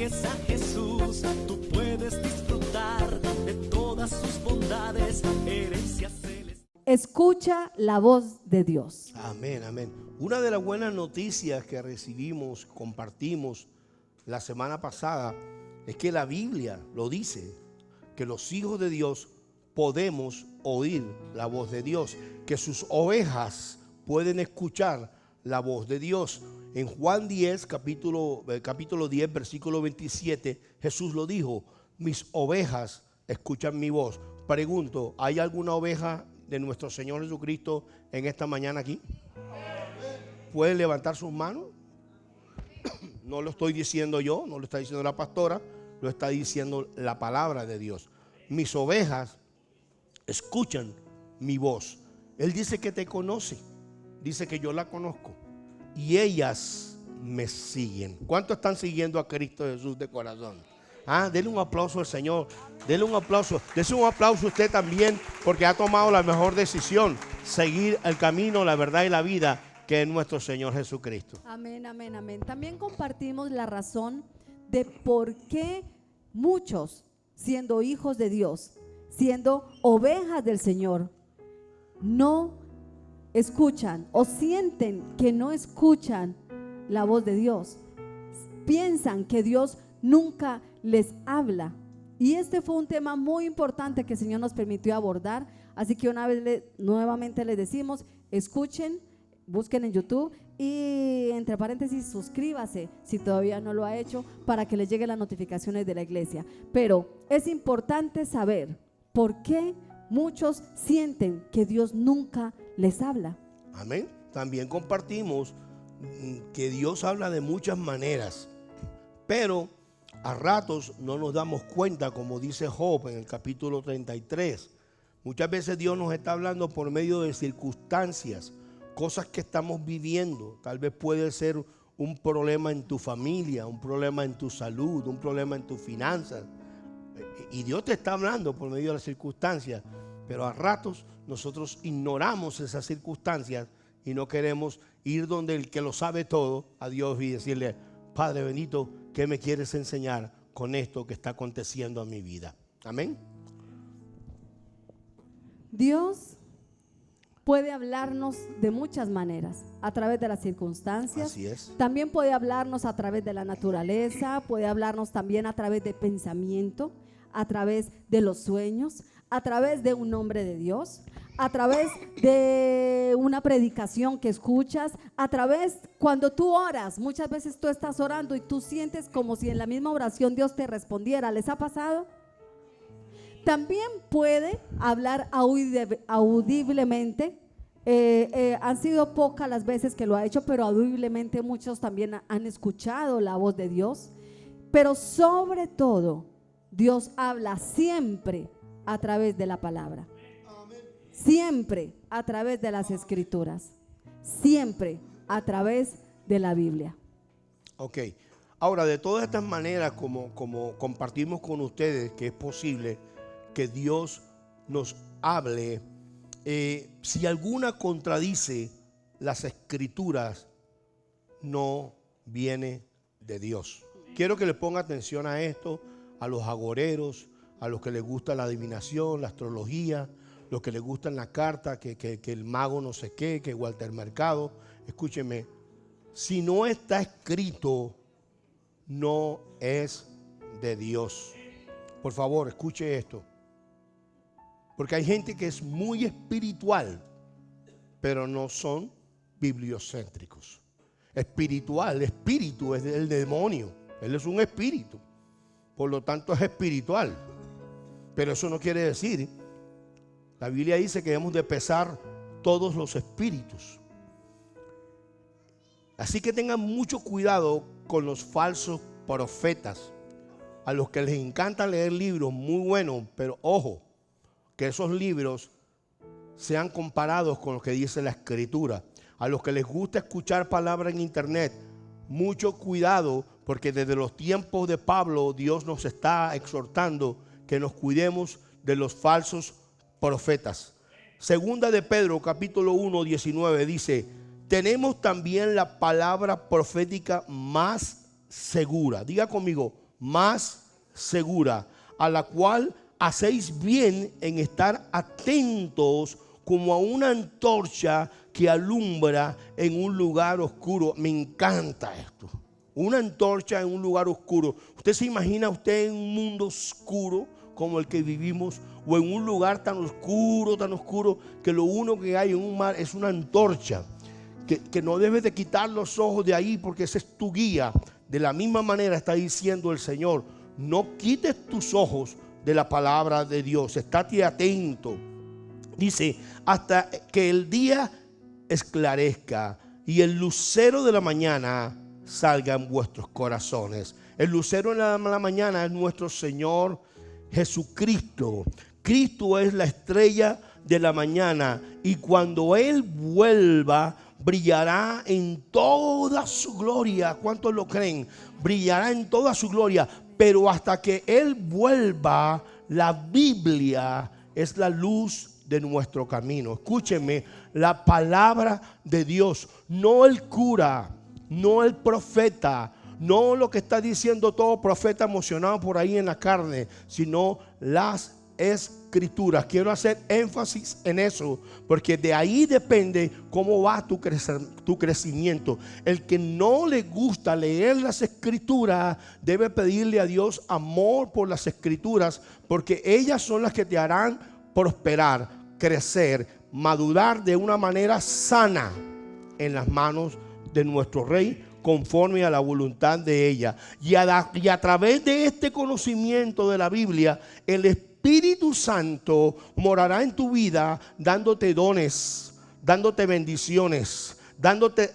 sigues a Jesús, tú puedes disfrutar de todas sus bondades, herencia celestial. Escucha la voz de Dios. Amén, amén. Una de las buenas noticias que recibimos, compartimos la semana pasada, es que la Biblia lo dice, que los hijos de Dios podemos oír la voz de Dios, que sus ovejas pueden escuchar la voz de Dios. En Juan 10, capítulo 10, versículo 27, Jesús lo dijo: mis ovejas escuchan mi voz. Pregunto, ¿hay alguna oveja de nuestro Señor Jesucristo en esta mañana aquí? ¿Pueden levantar sus manos? No lo estoy diciendo yo, no lo está diciendo la pastora, lo está diciendo la palabra de Dios. Mis ovejas escuchan mi voz. Él dice que te conoce, dice que yo la conozco y ellas me siguen. ¿Cuántos están siguiendo a Cristo Jesús de corazón? Denle un aplauso al Señor, denle un aplauso. Dese un aplauso a usted también, porque ha tomado la mejor decisión: seguir el camino, la verdad y la vida, que es nuestro Señor Jesucristo. Amén, amén, amén. También compartimos la razón de por qué muchos, siendo hijos de Dios, siendo ovejas del Señor, no escuchan o sienten que no escuchan la voz de Dios. Piensan que Dios nunca les habla. Y este fue un tema muy importante que el Señor nos permitió abordar. Así que una vez nuevamente les decimos: escuchen, busquen en YouTube y entre paréntesis suscríbase si todavía no lo ha hecho, para que les lleguen las notificaciones de la iglesia. Pero es importante saber por qué muchos sienten que Dios nunca les habla. Amén. También compartimos que Dios habla de muchas maneras, pero a ratos no nos damos cuenta, como dice Job en el capítulo 33. Muchas veces Dios nos está hablando por medio de circunstancias, cosas que estamos viviendo. Tal vez puede ser un problema en tu familia, un problema en tu salud, un problema en tus finanzas. Y Dios te está hablando por medio de las circunstancias, pero a ratos nosotros ignoramos esas circunstancias y no queremos ir donde el que lo sabe todo, a Dios, y decirle: Padre bendito, ¿qué me quieres enseñar con esto que está aconteciendo en mi vida? Amén. Dios puede hablarnos de muchas maneras, a través de las circunstancias. Así es. También puede hablarnos a través de la naturaleza, puede hablarnos también a través de pensamiento, a través de los sueños, a través de un nombre de Dios, a través de una predicación que escuchas, a través cuando tú oras. Muchas veces tú estás orando y tú sientes como si en la misma oración Dios te respondiera. ¿Les ha pasado? También puede hablar audiblemente. Han sido pocas las veces que lo ha hecho, pero audiblemente muchos también han escuchado la voz de Dios. Pero sobre todo, Dios habla siempre a través de la palabra, siempre a través de las escrituras, siempre a través de la Biblia. Ok, ahora, de todas estas maneras, como compartimos con ustedes, que es posible que Dios nos hable, si alguna contradice las escrituras, no viene de Dios. Quiero que le ponga atención a esto, a los agoreros, a los que les gusta la adivinación, la astrología, los que les gustan la carta, que el mago no sé qué, que Walter Mercado. Escúcheme, si no está escrito, no es de Dios. Por favor, escuche esto. Porque hay gente que es muy espiritual, pero no son bibliocéntricos. Espiritual, el espíritu es del demonio. Él es un espíritu. Por lo tanto es espiritual. Pero eso no quiere decir, la Biblia dice que debemos de pesar todos los espíritus. Así que tengan mucho cuidado con los falsos profetas, a los que les encanta leer libros muy buenos, pero ojo, que esos libros sean comparados con lo que dice la Escritura. A los que les gusta escuchar palabras en internet, mucho cuidado, porque desde los tiempos de Pablo Dios nos está exhortando que nos cuidemos de los falsos profetas. Segunda de Pedro, capítulo 1, 19, dice: tenemos también la palabra profética más segura. Diga conmigo, más segura, a la cual hacéis bien en estar atentos como a una antorcha que alumbra en un lugar oscuro. Me encanta esto. Una antorcha en un lugar oscuro. ¿Usted se imagina usted en un mundo oscuro como el que vivimos? O en un lugar tan oscuro, que lo único que hay en un mar es una antorcha. Que no debes de quitar los ojos de ahí, porque ese es tu guía. De la misma manera está diciendo el Señor: no quites tus ojos de la palabra de Dios. Estate atento. Dice, hasta que el día esclarezca y el lucero de la mañana salga en vuestros corazones. El lucero de la mañana es nuestro Señor Jesucristo. Cristo es la estrella de la mañana, y cuando Él vuelva, brillará en toda su gloria. ¿Cuántos lo creen? Brillará en toda su gloria. Pero hasta que Él vuelva, la Biblia es la luz de nuestro camino. Escúchenme, la palabra de Dios, no el cura, no el profeta, no lo que está diciendo todo profeta emocionado por ahí en la carne, sino las escrituras. Quiero hacer énfasis en eso, porque de ahí depende cómo va tu crecimiento. El que no le gusta leer las escrituras debe pedirle a Dios amor por las escrituras, porque ellas son las que te harán prosperar, crecer, madurar de una manera sana en las manos de nuestro Rey, conforme a la voluntad de ella. Y a través de este conocimiento de la Biblia, el Espíritu Santo morará en tu vida, dándote dones, dándote bendiciones, dándote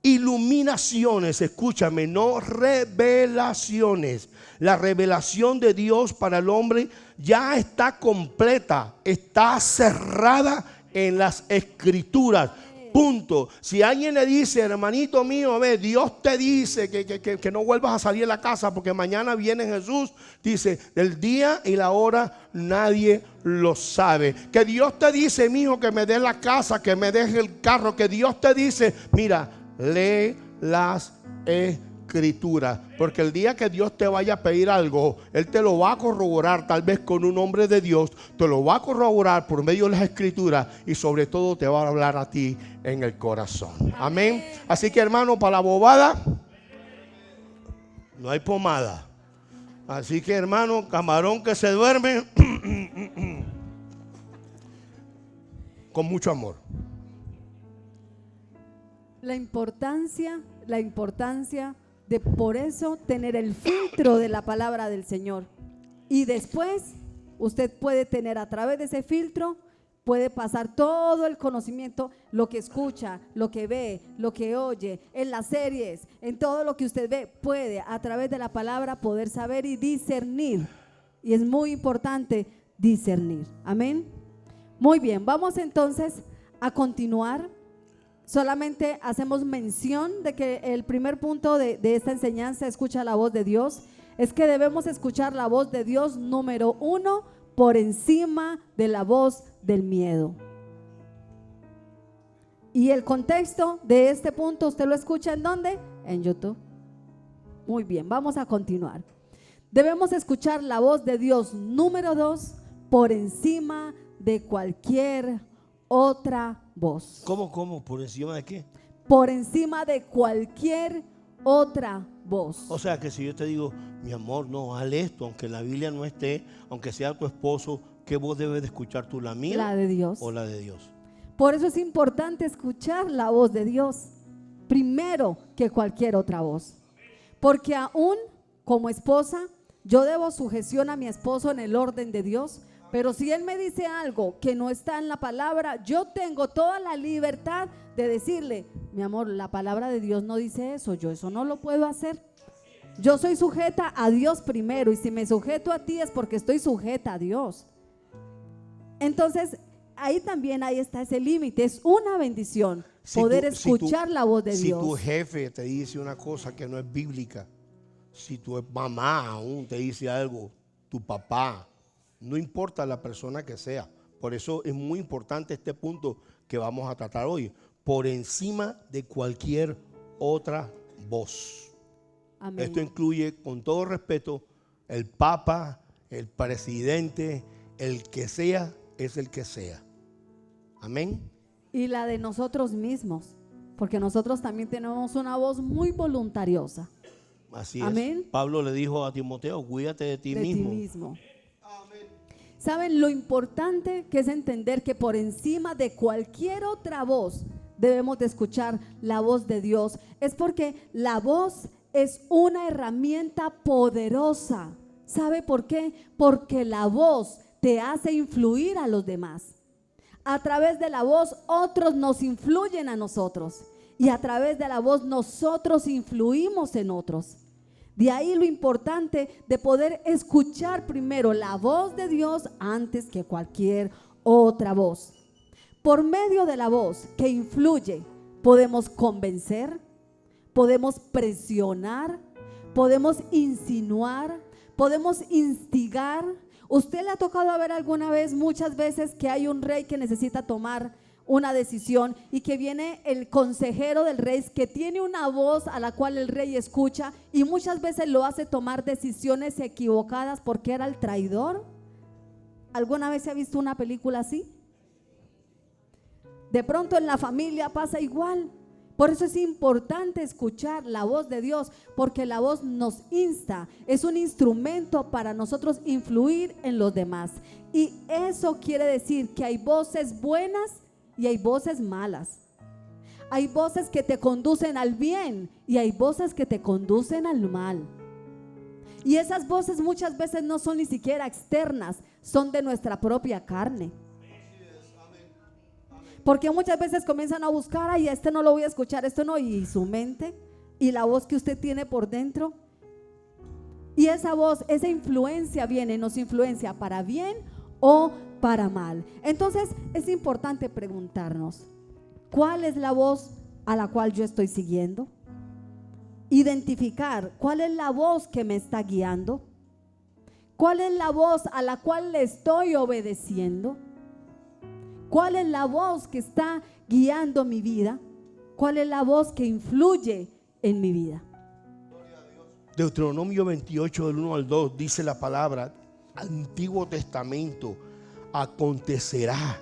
iluminaciones. Escúchame, no revelaciones. La revelación de Dios para el hombre ya está completa, está cerrada en las escrituras. Punto. Si alguien le dice, hermanito mío, ve, Dios te dice que no vuelvas a salir de la casa porque mañana viene Jesús, dice, el día y la hora nadie lo sabe. Que Dios te dice, mijo, que me dé la casa, que me deje el carro. Que Dios te dice, mira, lee las escrituras, porque el día que Dios te vaya a pedir algo, Él te lo va a corroborar, tal vez con un hombre de Dios, te lo va a corroborar por medio de las escrituras, y sobre todo te va a hablar a ti en el corazón. Amén. Así que, hermano, para la bobada no hay pomada. Así que, hermano, camarón que se duerme con mucho amor. La importancia de por eso tener el filtro de la palabra del Señor. Y después usted puede tener a través de ese filtro, puede pasar todo el conocimiento, lo que escucha, lo que ve, lo que oye, en las series, en todo lo que usted ve, puede a través de la palabra poder saber y discernir. Y es muy importante discernir. Amén. Muy bien, vamos entonces a continuar. Solamente hacemos mención de que el primer punto de esta enseñanza, escucha la voz de Dios, es que debemos escuchar la voz de Dios, número 1, por encima de la voz del miedo. Y el contexto de este punto, ¿usted lo escucha en dónde? En YouTube. Muy bien, vamos a continuar. Debemos escuchar la voz de Dios, número 2, por encima de cualquier otra voz. ¿Cómo? ¿Por encima de qué? Por encima de cualquier otra voz. O sea que si yo te digo, mi amor, no, haz esto, aunque en la Biblia no esté, aunque sea tu esposo, ¿qué voz debes de escuchar tú? ¿La mía? La de Dios. ¿O la de Dios? Por eso es importante escuchar la voz de Dios primero que cualquier otra voz. Porque aún como esposa, yo debo sujeción a mi esposo en el orden de Dios. Pero si él me dice algo que no está en la palabra, yo tengo toda la libertad de decirle, mi amor, la palabra de Dios no dice eso, yo eso no lo puedo hacer. Yo soy sujeta a Dios primero, y si me sujeto a ti es porque estoy sujeta a Dios. Entonces, ahí está ese límite. Es una bendición poder escuchar la voz de Dios. Si tu jefe te dice una cosa que no es bíblica, si tu mamá aún te dice algo, tu papá, no importa la persona que sea. Por eso es muy importante este punto que vamos a tratar hoy. Por encima de cualquier otra voz. Amén. Esto incluye, con todo respeto, el Papa, el presidente, el que sea, es el que sea. Amén. Y la de nosotros mismos, porque nosotros también tenemos una voz muy voluntariosa. Así Amén. es. Pablo le dijo a Timoteo, cuídate de ti mismo. ¿Saben lo importante que es entender que por encima de cualquier otra voz debemos de escuchar la voz de Dios? Es porque la voz es una herramienta poderosa. ¿Sabe por qué? Porque la voz te hace influir a los demás. A través de la voz otros nos influyen a nosotros y a través de la voz nosotros influimos en otros. De ahí lo importante de poder escuchar primero la voz de Dios antes que cualquier otra voz. Por medio de la voz que influye, podemos convencer, podemos presionar, podemos insinuar, podemos instigar. ¿Usted le ha tocado ver alguna vez, muchas veces, que hay un rey que necesita tomar una decisión y que viene el consejero del rey que tiene una voz a la cual el rey escucha y muchas veces lo hace tomar decisiones equivocadas porque era el traidor? ¿Alguna vez se ha visto una película así? De pronto en la familia pasa igual. Por eso es importante escuchar la voz de Dios, porque la voz nos insta, es un instrumento para nosotros influir en los demás. Y eso quiere decir que hay voces buenas y hay voces malas. Hay voces que te conducen al bien y hay voces que te conducen al mal. Y esas voces muchas veces no son ni siquiera externas, son de nuestra propia carne. Porque muchas veces comienzan a buscar, ay, este no lo voy a escuchar, esto no, y su mente y la voz que usted tiene por dentro. Y esa voz, esa influencia viene, nos influencia para bien o para mal. Entonces es importante preguntarnos, ¿cuál es la voz a la cual yo estoy siguiendo? Identificar cuál es la voz que me está guiando, cuál es la voz a la cual le estoy obedeciendo. ¿Cuál es la voz que está guiando mi vida? ¿Cuál es la voz que influye en mi vida? Deuteronomio 28 del 1 al 2 dice la palabra, Antiguo Testamento: acontecerá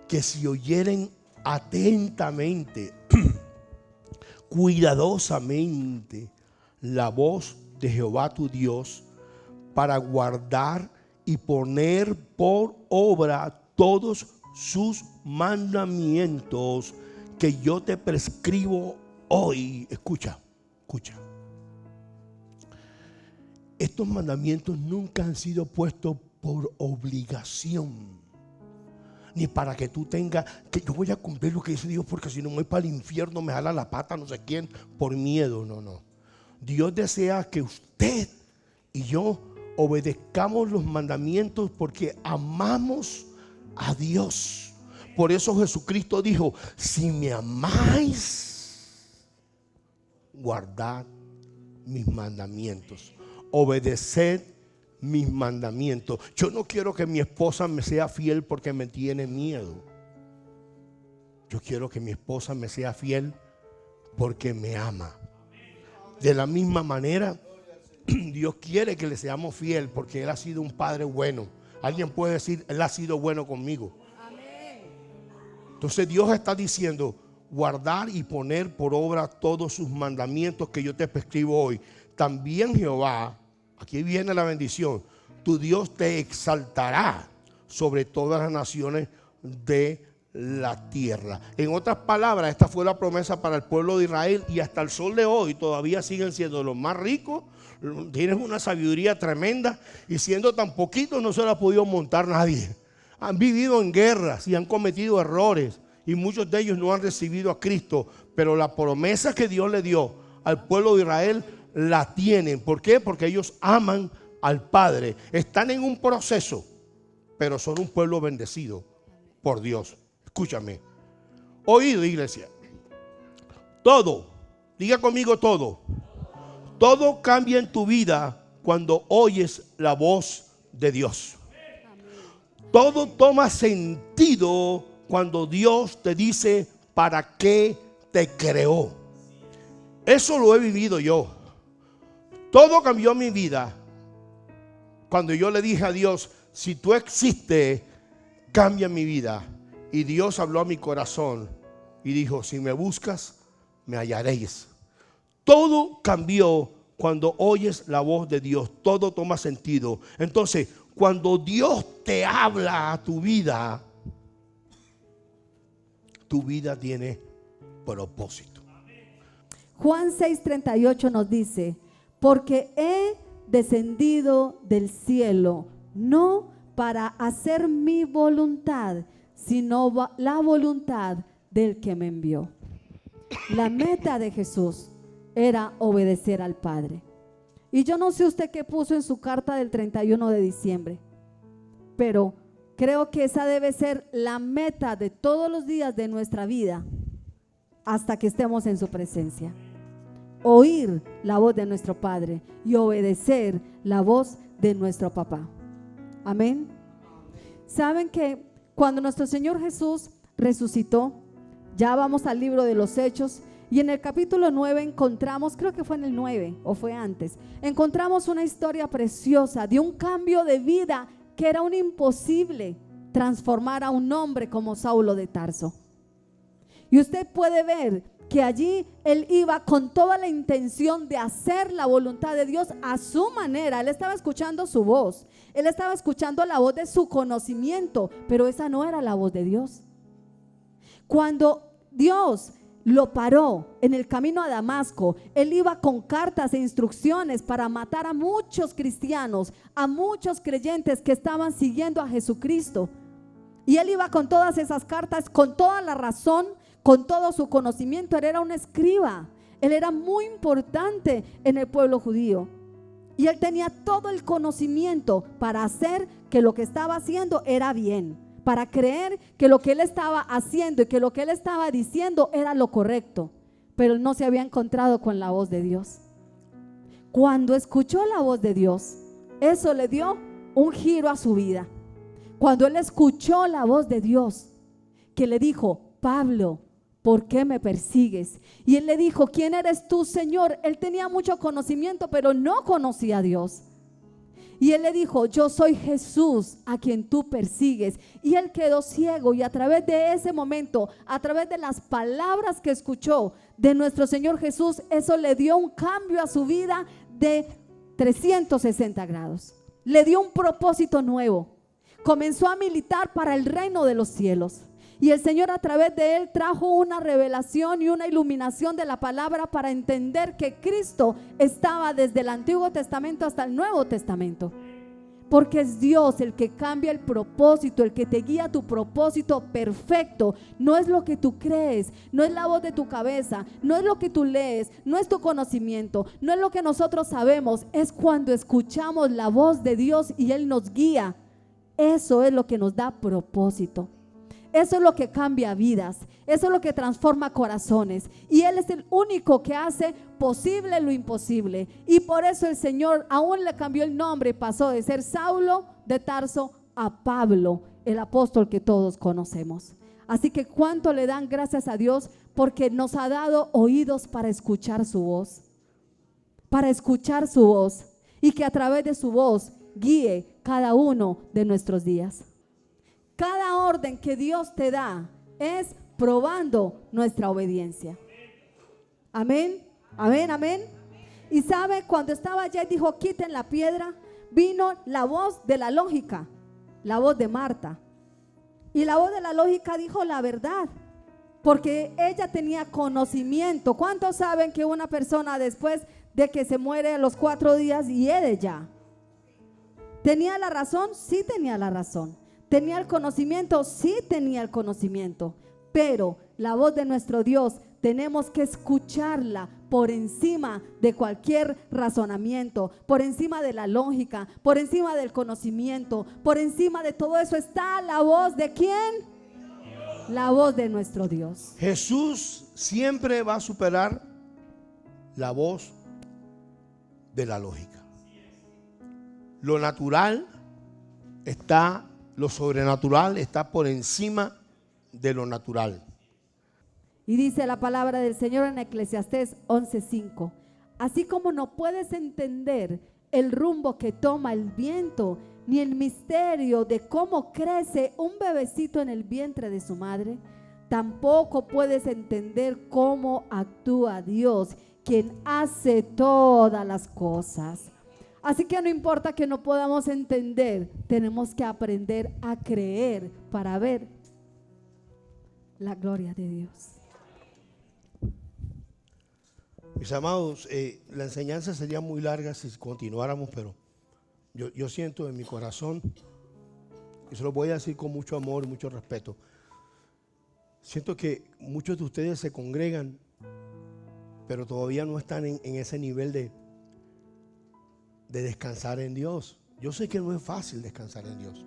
que si oyeren atentamente, cuidadosamente la voz de Jehová tu Dios, para guardar y poner por obra todos sus mandamientos que yo te prescribo hoy. Escucha. Estos mandamientos nunca han sido puestos por obligación, ni para que tú tengas que yo voy a cumplir lo que dice Dios, porque si no me voy para el infierno, me jala la pata no sé quién, por miedo. No. Dios desea que usted y yo obedezcamos los mandamientos porque amamos a Dios. Por eso Jesucristo dijo: si me amáis, guardad mis mandamientos, obedeced mis mandamientos. Yo no quiero que mi esposa me sea fiel porque me tiene miedo. Yo quiero que mi esposa me sea fiel porque me ama. De la misma manera, Dios quiere que le seamos fiel porque Él ha sido un padre bueno. Alguien puede decir: Él ha sido bueno conmigo. Amén. Entonces Dios está diciendo: guardar y poner por obra todos sus mandamientos que yo te prescribo hoy. También Jehová, aquí viene la bendición, tu Dios te exaltará sobre todas las naciones de la tierra. En otras palabras, esta fue la promesa para el pueblo de Israel, y hasta el sol de hoy todavía siguen siendo los más ricos. Tienen una sabiduría tremenda, y siendo tan poquitos no se la ha podido montar nadie. Han vivido en guerras y han cometido errores, y muchos de ellos no han recibido a Cristo, pero la promesa que Dios le dio al pueblo de Israel la tienen. ¿Por qué? Porque ellos aman al Padre. Están en un proceso, pero son un pueblo bendecido por Dios. Escúchame. Oído, iglesia. Todo, diga conmigo todo. Todo cambia en tu vida cuando oyes la voz de Dios. Todo toma sentido cuando Dios te dice para qué te creó. Eso lo he vivido yo. Todo cambió mi vida cuando yo le dije a Dios, si tú existes, cambia mi vida. Y Dios habló a mi corazón y dijo, si me buscas, me hallaréis. Todo cambió cuando oyes la voz de Dios. Todo toma sentido. Entonces, cuando Dios te habla a tu vida tiene propósito. Juan 6:38 nos dice, porque he descendido del cielo, no para hacer mi voluntad, sino la voluntad del que me envió. La meta de Jesús era obedecer al Padre. Y yo no sé usted qué puso en su carta del 31 de diciembre, pero creo que esa debe ser la meta de todos los días de nuestra vida hasta que estemos en su presencia. Oír la voz de nuestro Padre y obedecer la voz de nuestro papá. Amén. Saben que cuando nuestro Señor Jesús resucitó, ya vamos al libro de los Hechos, y en el capítulo 9 encontramos, creo que fue en el 9 o fue antes, encontramos una historia preciosa de un cambio de vida que era un imposible transformar a un hombre como Saulo de Tarso. Y usted puede ver que allí él iba con toda la intención de hacer la voluntad de Dios a su manera. Él estaba escuchando su voz, él estaba escuchando la voz de su conocimiento, pero esa no era la voz de Dios. Cuando Dios lo paró en el camino a Damasco, él iba con cartas e instrucciones para matar a muchos cristianos, a muchos creyentes que estaban siguiendo a Jesucristo. Y él iba con todas esas cartas, con toda la razón, con todo su conocimiento. Él era un escriba, él era muy importante en el pueblo judío. Y él tenía todo el conocimiento para hacer que lo que estaba haciendo era bien, para creer que lo que él estaba haciendo y que lo que él estaba diciendo era lo correcto. Pero él no se había encontrado con la voz de Dios. Cuando escuchó la voz de Dios, eso le dio un giro a su vida. Cuando él escuchó la voz de Dios, que le dijo, Pablo, ¿por qué me persigues? Y él le dijo, ¿quién eres tú, Señor? Él tenía mucho conocimiento, pero no conocía a Dios. Y él le dijo, yo soy Jesús a quien tú persigues. Y él quedó ciego, y a través de ese momento, a través de las palabras que escuchó de nuestro Señor Jesús, eso le dio un cambio a su vida de 360 grados. Le dio un propósito nuevo. Comenzó a militar para el reino de los cielos. Y el Señor a través de él trajo una revelación y una iluminación de la palabra para entender que Cristo estaba desde el Antiguo Testamento hasta el Nuevo Testamento. Porque es Dios el que cambia el propósito, el que te guía a tu propósito perfecto. No es lo que tú crees, no es la voz de tu cabeza, no es lo que tú lees, no es tu conocimiento, no es lo que nosotros sabemos. Es cuando escuchamos la voz de Dios y Él nos guía. Eso es lo que nos da propósito. Eso es lo que cambia vidas, eso es lo que transforma corazones. Y Él es el único que hace posible lo imposible. Y por eso el Señor aún le cambió el nombre y pasó de ser Saulo de Tarso a Pablo, el apóstol que todos conocemos. Así que cuánto le dan gracias a Dios porque nos ha dado oídos para escuchar su voz. Para escuchar su voz y que a través de su voz guíe cada uno de nuestros días. Cada orden que Dios te da es probando nuestra obediencia. Amén, amén, amén. Y sabe, cuando estaba allá y dijo, quiten la piedra, vino la voz de la lógica, la voz de Marta. Y la voz de la lógica dijo la verdad, porque ella tenía conocimiento. ¿Cuántos saben que una persona después de que se muere a los 4 días hiede ya? ¿Tenía la razón? Sí tenía la razón. ¿Tenía el conocimiento? Sí tenía el conocimiento. Pero la voz de nuestro Dios tenemos que escucharla por encima de cualquier razonamiento, por encima de la lógica, por encima del conocimiento, por encima de todo eso está la voz de ¿quién? La voz de nuestro Dios. Jesús siempre va a superar la voz de la lógica. Lo natural está, lo sobrenatural está por encima de lo natural. Y dice la palabra del Señor en Eclesiastés 11:5: Así como no puedes entender el rumbo que toma el viento, ni el misterio de cómo crece un bebecito en el vientre de su madre, tampoco puedes entender cómo actúa Dios, quien hace todas las cosas. Así que no importa que no podamos entender, tenemos que aprender a creer para ver la gloria de Dios. Mis amados, la enseñanza sería muy larga si continuáramos, pero yo siento en mi corazón, y se lo voy a decir con mucho amor y mucho respeto, siento que muchos de ustedes se congregan, pero todavía no están en ese nivel de descansar en Dios. Yo sé que no es fácil descansar en Dios.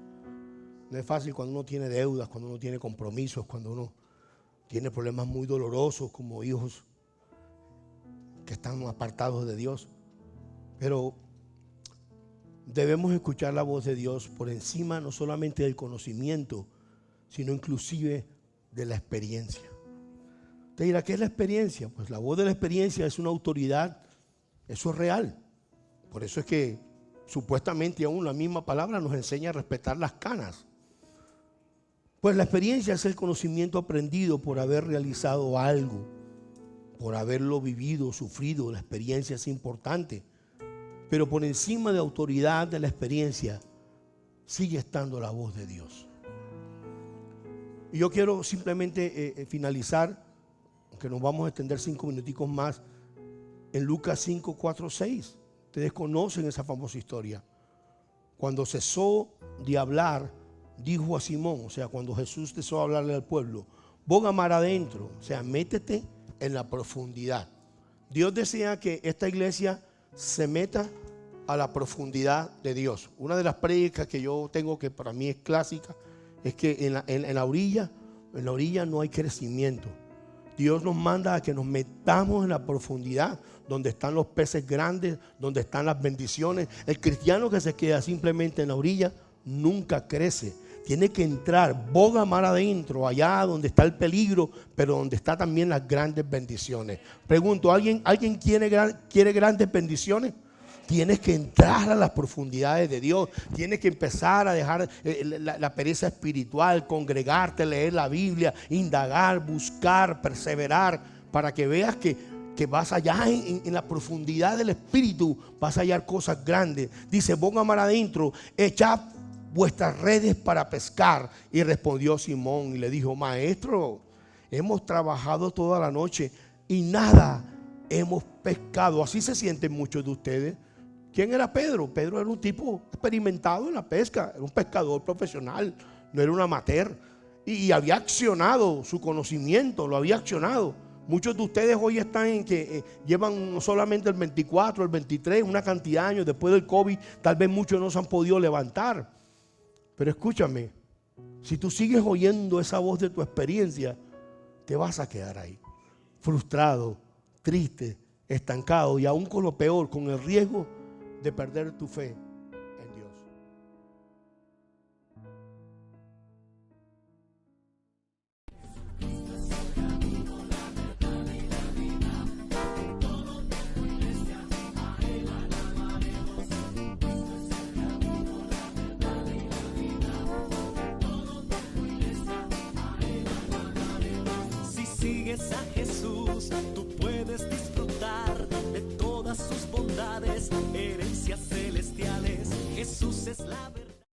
No es fácil cuando uno tiene deudas, cuando uno tiene compromisos, cuando uno tiene problemas muy dolorosos como hijos que están apartados de Dios. Pero debemos escuchar la voz de Dios por encima no solamente del conocimiento, sino inclusive de la experiencia. Te dirá, ¿qué es la experiencia? Pues la voz de la experiencia es una autoridad, eso es real. Por eso es que supuestamente aún la misma palabra nos enseña a respetar las canas. Pues la experiencia es el conocimiento aprendido por haber realizado algo, por haberlo vivido, sufrido. La experiencia es importante, pero por encima de autoridad de la experiencia sigue estando la voz de Dios. Y yo quiero simplemente finalizar, aunque nos vamos a extender 5 minuticos más, en Lucas 5, 4, 6. Ustedes conocen esa famosa historia. Cuando cesó de hablar, dijo a Simón, o sea, cuando Jesús cesó de hablarle al pueblo, boga mar adentro, o sea, métete en la profundidad. Dios desea que esta iglesia se meta a la profundidad de Dios. Una de las prédicas que yo tengo, que para mí es clásica, es que en la orilla no hay crecimiento. Dios nos manda a que nos metamos en la profundidad, donde están los peces grandes, donde están las bendiciones. El cristiano que se queda simplemente en la orilla nunca crece. Tiene que entrar, boga mar adentro, allá donde está el peligro, pero donde están también las grandes bendiciones. Pregunto, ¿alguien quiere grandes bendiciones? Tienes que entrar a las profundidades de Dios. Tienes que empezar a dejar la pereza espiritual, congregarte, leer la Biblia, indagar, buscar, perseverar, para que veas que vas allá en la profundidad del Espíritu, vas a hallar cosas grandes. Dice, ponga mar adentro, echad vuestras redes para pescar. Y respondió Simón y le dijo, maestro, hemos trabajado toda la noche y nada hemos pescado. Así se sienten muchos de ustedes. ¿Quién era Pedro? Pedro era un tipo experimentado en la pesca, era un pescador profesional, no era un amateur, y había accionado su conocimiento, lo había accionado. Muchos de ustedes hoy están en que llevan solamente el 24, el 23, una cantidad de años después del COVID, tal vez muchos no se han podido levantar. Pero escúchame, si tú sigues oyendo esa voz de tu experiencia, te vas a quedar ahí, frustrado, triste, estancado y aún con lo peor, con el riesgo de perder tu fe en Dios. Si sigues a Jesús, tú puedes disfrutar de todas sus bondades, herencias celestiales. Jesús es la verdad.